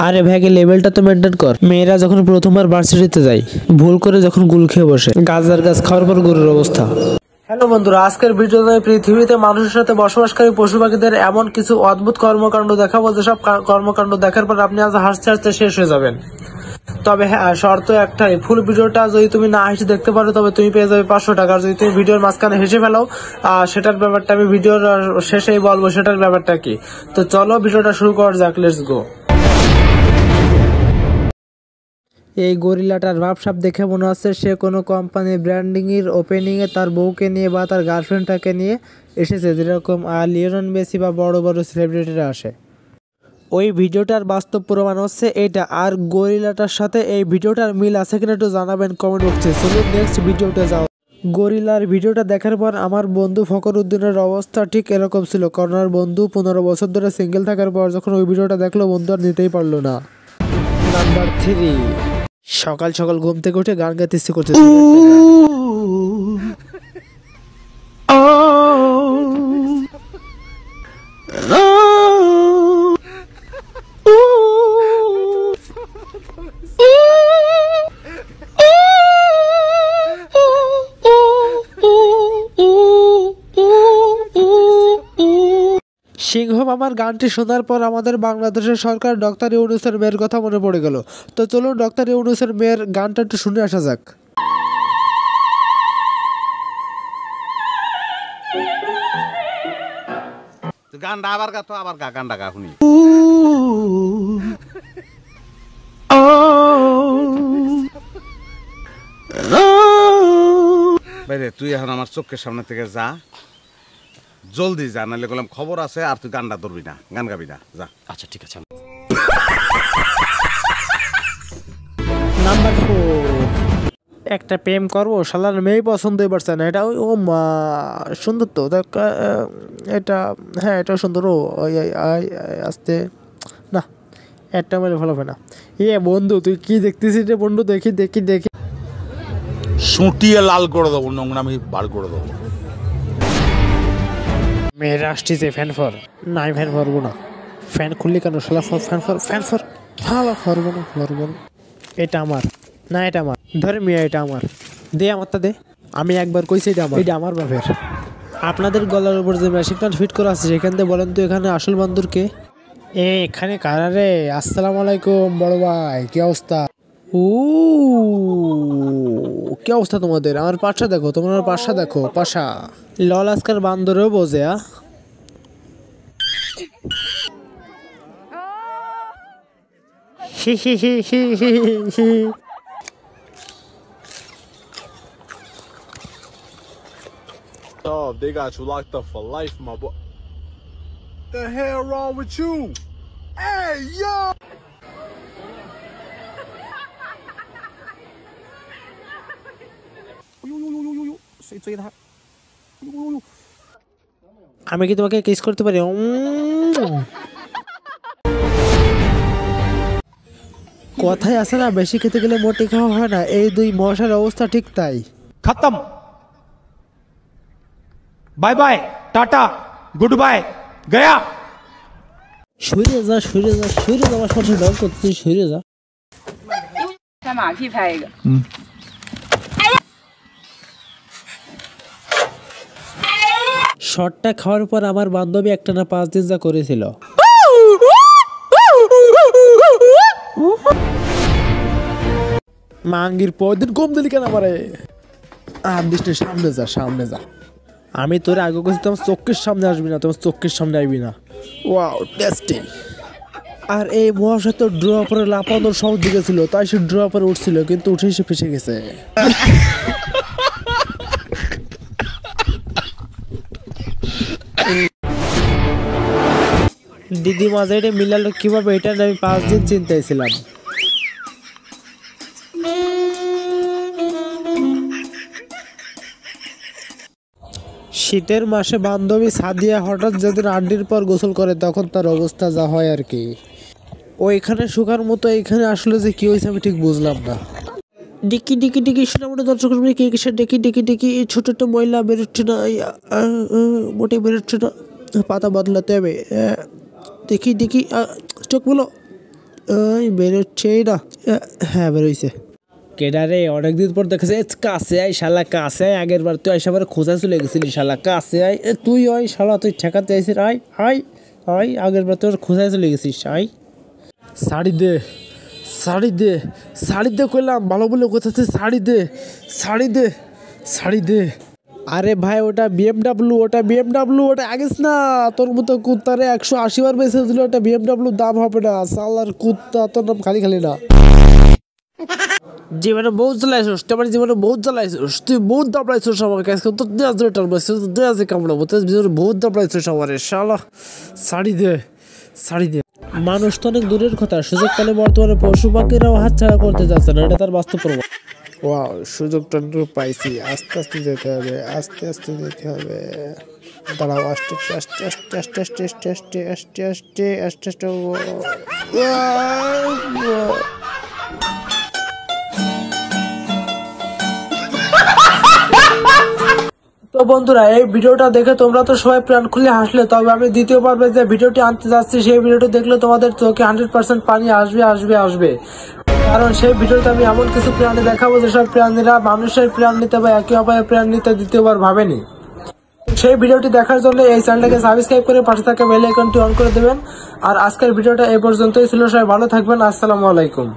আরে ভাইকে লেভেলটা তো মেনটেন কর। মেয়েরা যখন প্রথমবার ভার্সিটিতে যায়, ভুল করে যখন গুল খেয়ে বসে, গাছার গাছ খাওয়ার পর গরুর অবস্থা। হ্যালো বন্ধুরা, আজকের ভিডিওতে পৃথিবীতে মানুষের সাথে বসবাসকারী পশু পাখিদের এমন কিছু অদ্ভুত কর্মকাণ্ড দেখাবো, যেসব কর্মকাণ্ড দেখার পর আপনি আজ হাসতে হাসতে শেষ হয়ে যাবেন। তবে হ্যাঁ, শর্ত একটাই, ফুল ভিডিওটা যদি তুমি না হেসে দেখতে পারো তবে তুমি পেয়ে যাবে 500 টাকা। যদি তুমি ভিডিওর মাঝখানে হেসে ফেলো, সেটার ব্যাপারটা আমি ভিডিওর শেষেই বলবো, সেটার ব্যাপারটা কি। তো চলো ভিডিওটা শুরু করা যাক, লেটস গো। এই গরিলাটার ভাবসাব দেখে মনে হচ্ছে সে কোনো কোম্পানি ব্র্যান্ডিং এর ওপেনিং এ তার বউকে নিয়ে বা তার গার্লফ্রেন্ডটাকে নিয়ে এসেছে, যেরকম লিওনেল মেসি বা বড় বড় সেলিব্রিটিরা আসে। ওই ভিডিওটার বাস্তব প্রমাণ হচ্ছে এটা। আর গরিলাটার সাথে এই ভিডিওটার মিল আছে কিনা একটু জানাবেন কমেন্ট বক্সে। চলুন নেক্সট ভিডিওতে যাও। গরিলার ভিডিওটা দেখার পর আমার বন্ধু ফখরউদ্দিনের অবস্থা ঠিক এরকম ছিল। করোনার বন্ধু 15 বছর ধরে সিঙ্গেল থাকার পর যখন ওই ভিডিওটা দেখলো, বন্ধু আর নিতেই পারলো না। নাম্বার 3, সকাল সকাল ঘুম থেকে উঠে গান গাইতে ইচ্ছে করছে। সিংহ মামার গানটি শোনার পর আমাদের বাংলাদেশের সরকার ডক্টর ইউনূসের মেয়ের কথা মনে পড়ে গেল। তো চলুন ডক্টর ইউনূসের মেয়ের গানটা একটু শুনে আসা যাক। গানটা আবার গা, তো আবার গা, গানটা গা শুনি। বাইরে তুই এখন আমার চোখের সামনে থেকে যা, জলদি যা, নাহলে বললাম খবর আছে আর তুই গানটা ধরবি না, গান গাবি না, যা। আচ্ছা ঠিক আছে। নাম্বার 4, একটা প্রেম করবো, শালার মেয়ে পছন্দ পারছে না। এটা ও মা সুন্দর তো এটা, হ্যাঁ এটাও সুন্দর। ও আসতে না, একটা মেরে ভালো হবে না। বন্ধু তুই কি দেখতেছিস রে বন্ধু? দেখি দেখি দেখি, সুটিয়ে লাল করে দেবো, নোংরা আমি বার করে দেবো। মেয়েরা আসতেছে ফ্যান ফর। নাই ফ্যান ফরবো না। ফ্যান খুললি কেন শালা? ফ্যান ফর, ফ্যান ফর, ভালো ফরবো না, ফরবো না। এটা আমার না, এটা আমার। ধরে মেয়ে, এটা আমার। দে আমারটা দে। আমি একবার কইছি এটা আমার, এটা আমার বাপের। আপনাদের গলার উপর যে মেশিনটা ফিট করা আছে সেখান থেকে বলেন তো এখানে আসল বান্দর কে? এখানে কারা রে? আসসালামু আলাইকুম বড় ভাই, কি অবস্থা? কি অবস্থা তোমাদের? আমার পাশা দেখো, তোমার পাশা দেখো, পাশা লল আজকাল বান্দরেও বোঝে। হি হি হি হি হি হি। Oh, they got you locked up for life, my boy. The hell wrong with you? Hey, yo! আমি কি তোমাকে কিস করতে পারি? কথাই আছে না, বেশি খেতে গেলে মোটে খাওয়া হয় না। এই দুই মশার অবস্থা ঠিক তাই। खत्म, bye bye, tata, goodbye, गया। সরে যা, সরে যা, সরে যা, আমার সাথে ডল করছিস, সরে যা। 拍马屁拍一个。শটটা খাওয়ার পর আমার বান্ধবী একটানা 5 দিন যা করেছিল। মাঙ্গির পরদিন কম দিলি কেন আমারে? দৃষ্টির সামনে যা, সামনে যা। আমি তোর আগে কাছে তোমার চোখের সামনে আসবি না, তোমার চোখের সামনে আসবি না। Wow tasty. আর এই মহাশয় তো ড্রপারে লাফানোর সব দিকে ছিল, তাই সে ড্রপারে উঠছিল, কিন্তু উঠে সে ফেসে গেছে। দিদি মাঝে এটা মিলালো কিভাবে, এটা আমি 5 দিন চিন্তায় ছিলাম। শীতের মাসে বান্ধবী সাদিয়া হঠাৎ যেদিন 8 দিন পর গোসল করে, তখন তার অবস্থা যা হয় আর কি। ওইখানে শুকার মতো, এইখানে আসলে যে কি হয়েছে আমি ঠিক বুঝলাম না। ডিকি ডিকি ডিকি, শোনা মোটে দর্শক কে কিসের ডিকি ডিকি ডিকি? ছোট একটা মহিলা বেরোচ্ছে না, মোটে বেরোচ্ছে না, পাতা বদলাতে হবে। দেখি দেখি, চোখ বলো। ওই বেরোচ্ছেই না। হ্যাঁ বেরোইছে। কেডারে অনেকদিন পর দেখেছে কাছে আয় শালা কাছে আয়, আগের বার তুই আইসা খোঁজা চলে গেছিলি শালা কাছে আয়, তুই ওই শালা তুই ঠেকাতে আইসিস আয় আয় আয়, আগের বার তোর খোঁজায় চলে গেছিস আয়। শাড়ি দে শাড়ি দে শাড়ি দে কইলাম, ভালো বলে কোথাতে শাড়ি দে শাড়ি দে শাড়ি দে। আরে ভাই ওটা BMW, ওটা BMW, ওটা আগিস না, তোর মতো কুত্তারে 180 বার বেঁচে দিল, ওটা BMW দাম হবে না শালার কুত্তা, তোর নাম খালি খালি না। জীবনে বহুত জ্বালাইছিস, তোমার জীবনে বহুত জ্বালাইছিস, তুই বহুত দাবড়াইছিস আমাকে, আজকে তোর দেয়াজটার বসে দেয়াজে কামড়াবো, তোর ভিতরে বহুত দাবড়াইছিস আমারে শালা। শাড়ি দে শাড়ি দে। মানুষ তো অনেক দূরের কথা, সুযোগ পেলে বর্তমানে পশু পাখিরাও হাত ছাড়া করতে যাচ্ছে না, এটা তার বাস্তব প্রমাণ। ওয়াও, সুযোগটা পাইছি, আস্তে আস্তে যেতে হবে, আস্তে আস্তে যেতে হবে। দাঁড়াও, আস্তে আস্তে আস্তে আস্তে আস্তে আস্তে আস্তে আস্তে আস্তে আস্তে আস্তে। তো বন্ধুরা, এই ভিডিওটা দেখে তোমরা তো সবাই প্রাণ খুলে হাসলে, তবে আমি দ্বিতীয় পর্বে যে ভিডিওটি আনতে যাচ্ছি সেই ভিডিওটি দেখলে তোমাদের চোখে 100% পানি আসবে আসবে আসবে। কারণ সেই ভিডিওতে আমি এমন কিছু প্রাণী দেখাবো যেসব প্রাণীরা মানুষের প্রাণ নিতে বা একে অপরের প্রাণ নিতে দ্বিতীয়বার ভাবেনি। সেই ভিডিওটি দেখার জন্য এই চ্যানেলটাকে সাবস্ক্রাইব করে পাশে থাকা বেল আইকনটি অন করে দেবেন। আর আজকের ভিডিওটা এই পর্যন্তই ছিল, সবাই ভালো থাকবেন, আসসালামু আলাইকুম।